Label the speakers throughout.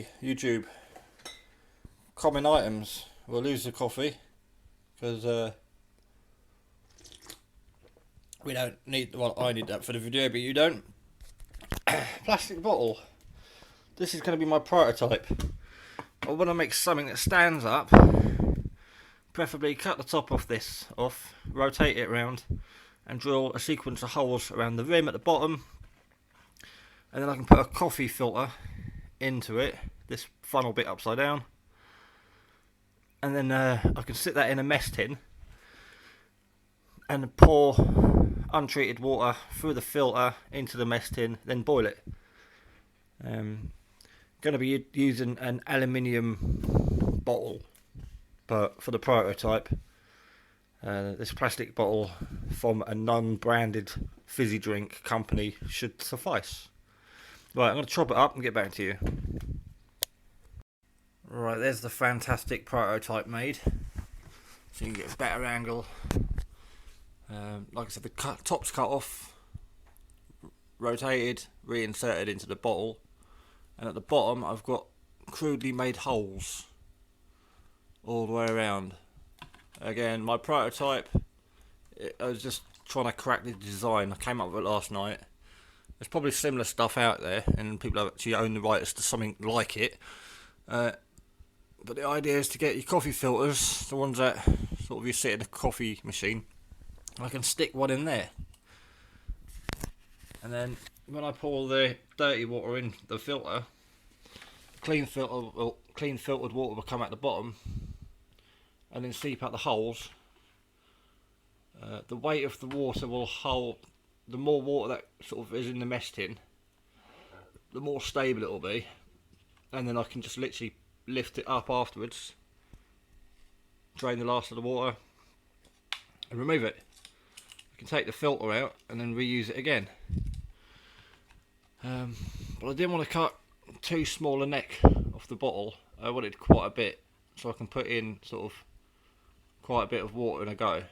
Speaker 1: Hey YouTube, common items. We'll lose the coffee because we don't need. Well, I need that for the video, but you don't. Plastic bottle. This is going to be my prototype. I want to make something that stands up. Preferably cut the top of this off, rotate it around, and drill a sequence of holes around the rim at the bottom. And then I can put a coffee filter into it, this funnel bit upside down, and then I can sit that in a mess tin and pour untreated water through the filter into the mess tin, then boil it. Going to be using an aluminium bottle, but for the prototype, this plastic bottle from a non-branded fizzy drink company should suffice. Right, I'm going to chop it up and get back to you. Right, there's the fantastic prototype made. So you can get a better angle. Like I said, the top's cut off, rotated, reinserted into the bottle. And at the bottom I've got crudely made holes all the way around. Again, my prototype, I was just trying to crack the design. I came up with it last night. There's probably similar stuff out there, and people actually own the rights to something like it. But the idea is to get your coffee filters, the ones that sort of you sit in a coffee machine. I can stick one in there, and then when I pour the dirty water in the filter, clean filtered water will come out the bottom, and then seep out the holes. The weight of the water will hold. The more water that sort of is in the mess tin, the more stable it will be, and then I can just literally lift it up afterwards, drain the last of the water, and remove it. I can take the filter out and then reuse it again. But I didn't want to cut too small a neck off the bottle. I wanted quite a bit, so I can put in sort of quite a bit of water in a go.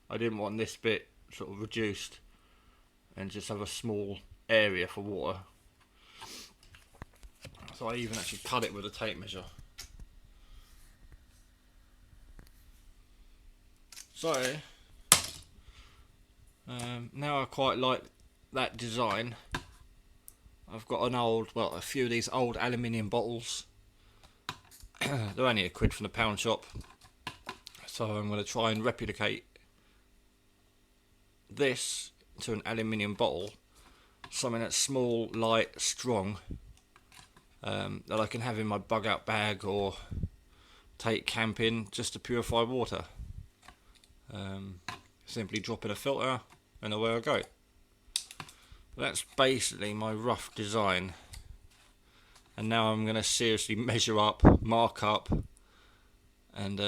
Speaker 1: I didn't want this bit sort of reduced and just have a small area for water. So I even actually cut it with a tape measure. So now I quite like that design. I've got a few of these old aluminium bottles. They're only £1 from the pound shop. So I'm going to try and replicate this to an aluminium bottle, something that's small, light, strong, that I can have in my bug out bag or take camping just to purify water. Simply drop in a filter and away I go. That's basically my rough design, and now I'm going to seriously measure up, mark up, and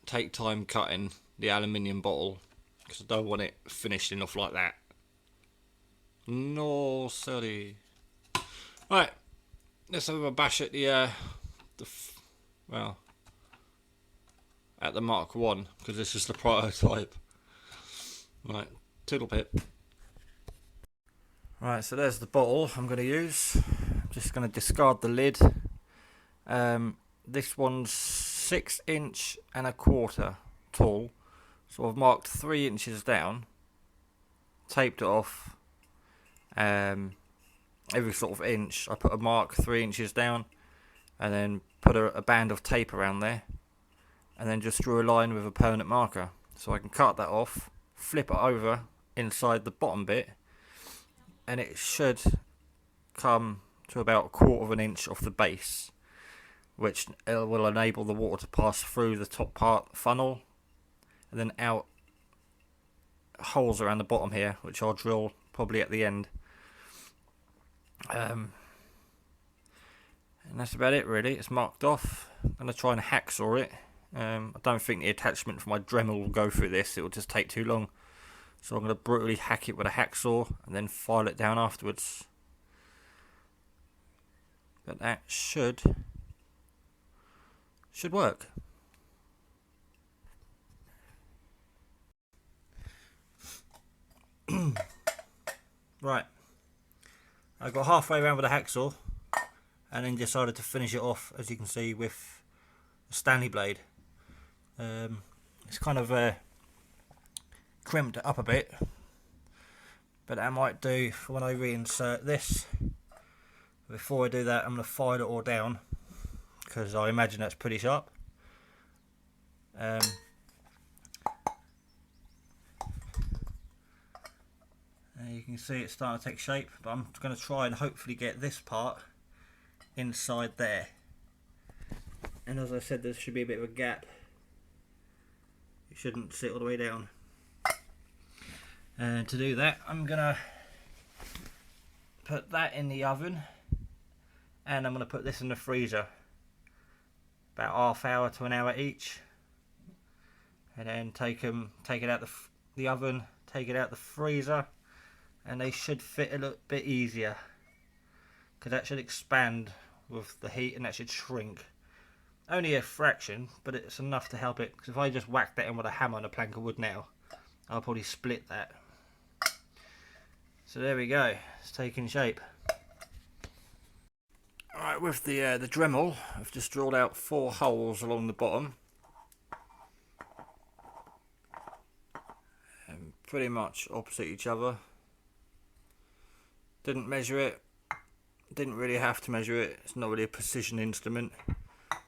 Speaker 1: take time cutting the aluminium bottle, because I don't want it finishing off like that. No, sorry. Right, let's have a bash at at the Mark 1, because this is the prototype. Right, toodle pip. Right, so there's the bottle I'm going to use. I'm just going to discard the lid. This one's 6 1/4 tall, so I've marked 3 inches down, taped it off. Every sort of inch I put a mark 3 inches down, and then put a band of tape around there, and then just drew a line with a permanent marker, so I can cut that off, flip it over inside the bottom bit, and it should come to about 1/4 inch off the base, which will enable the water to pass through the top part funnel and then out holes around the bottom here, which I'll drill probably at the end. And that's about it really. It's marked off. I'm going to try and hacksaw it. I don't think the attachment for my Dremel will go through this, it will just take too long. So I'm going to brutally hack it with a hacksaw and then file it down afterwards. But that should work. Right, I got halfway around with a hacksaw, and then decided to finish it off, as you can see, with a Stanley blade. It's kind of crimped it up a bit, but that might do for when I reinsert this. Before I do that, I'm going to file it all down, because I imagine that's pretty sharp. You can see it's starting to take shape, but I'm going to try and hopefully get this part inside there. And as I said, there should be a bit of a gap. It shouldn't sit all the way down. And to do that, I'm going to put that in the oven, and I'm going to put this in the freezer, about half hour to an hour each, and then take it out the oven, take it out the freezer, and they should fit a little bit easier, because that should expand with the heat and that should shrink. Only a fraction, but it's enough to help it, because if I just whack that in with a hammer and a plank of wood now, I'll probably split that. So there we go, it's taking shape. Alright, with the Dremel, I've just drilled out 4 holes along the bottom. And pretty much opposite each other. Didn't measure it, didn't really have to measure it, it's not really a precision instrument,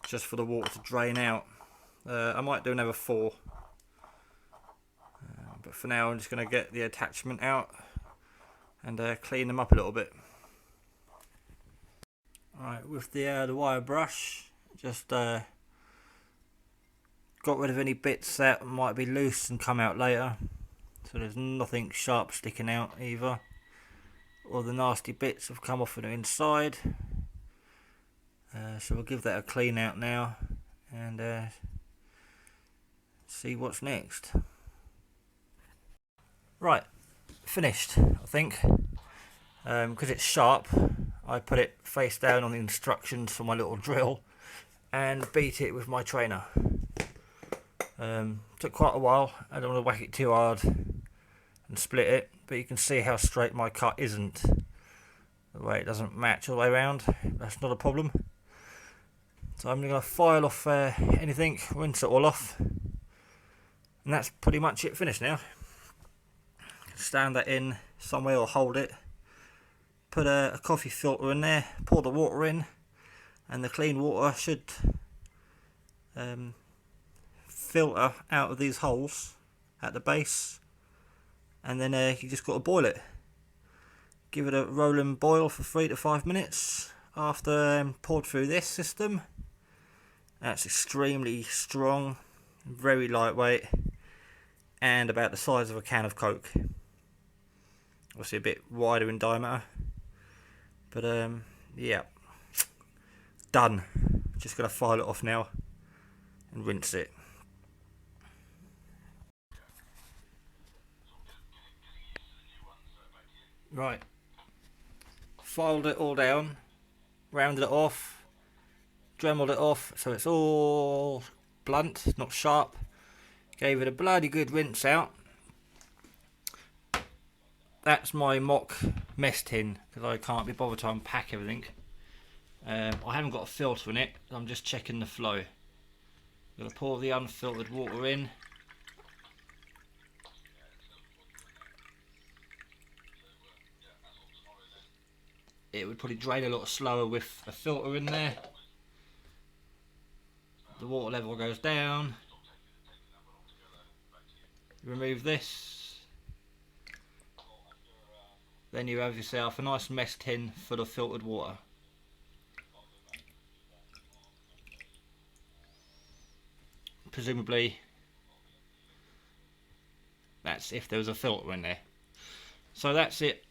Speaker 1: just for the water to drain out. I might do another 4, but for now I'm just going to get the attachment out and clean them up a little bit. Alright, with the wire brush, just got rid of any bits that might be loose and come out later, so there's nothing sharp sticking out either. All the nasty bits have come off from the inside, so we'll give that a clean out now and see what's next. Right, finished I think. Because it's sharp, I put it face down on the instructions for my little drill and beat it with my trainer. Took quite a while, I don't want to whack it too hard and split it, but you can see how straight my cut isn't. The way it doesn't match all the way around, that's not a problem. So I'm going to file off anything, rinse it all off, and that's pretty much it finished now. Stand that in somewhere or hold it, put a coffee filter in there, pour the water in, and the clean water should filter out of these holes at the base, and then you just got to boil it. Give it a rolling boil for 3 to 5 minutes after poured through this system. That's extremely strong, very lightweight, and about the size of a can of Coke. Obviously a bit wider in diameter, but yeah, done. Just gonna file it off now and rinse it. Right, filed it all down, rounded it off, dremeled it off so it's all blunt, not sharp. Gave it a bloody good rinse out. That's my mock mess tin, because I can't be bothered to unpack everything. I haven't got a filter in it, I'm just checking the flow. I'm going to pour the unfiltered water in. It would probably drain a lot slower with a filter in there. The water level goes down. Remove this. Then you have yourself a nice mess tin full of filtered water. Presumably that's if there was a filter in there. So that's it.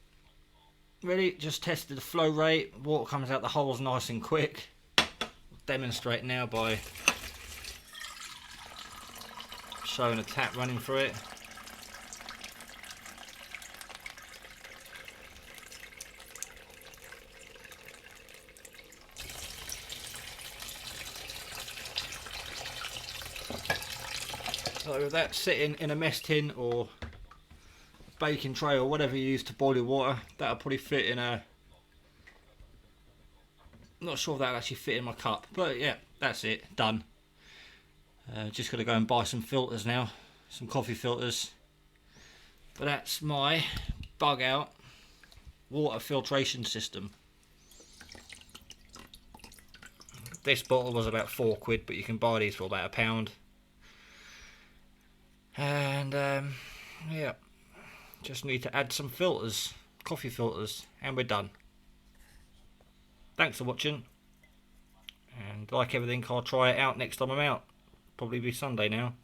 Speaker 1: Really just tested the flow rate. Water comes out the holes nice and quick. I'll demonstrate now by showing a tap running through it. So with that sitting in a mess tin or baking tray or whatever you use to boil your water, that'll probably fit in a Not sure if that'll actually fit in my cup, but yeah, that's it, done. Just got to go and buy some filters now, some coffee filters. But that's my bug out water filtration system. This bottle was about £4, but you can buy these for about £1. And yeah, just need to add some filters, coffee filters, and we're done. Thanks for watching, and like everything, I'll try it out next time I'm out. Probably be Sunday now.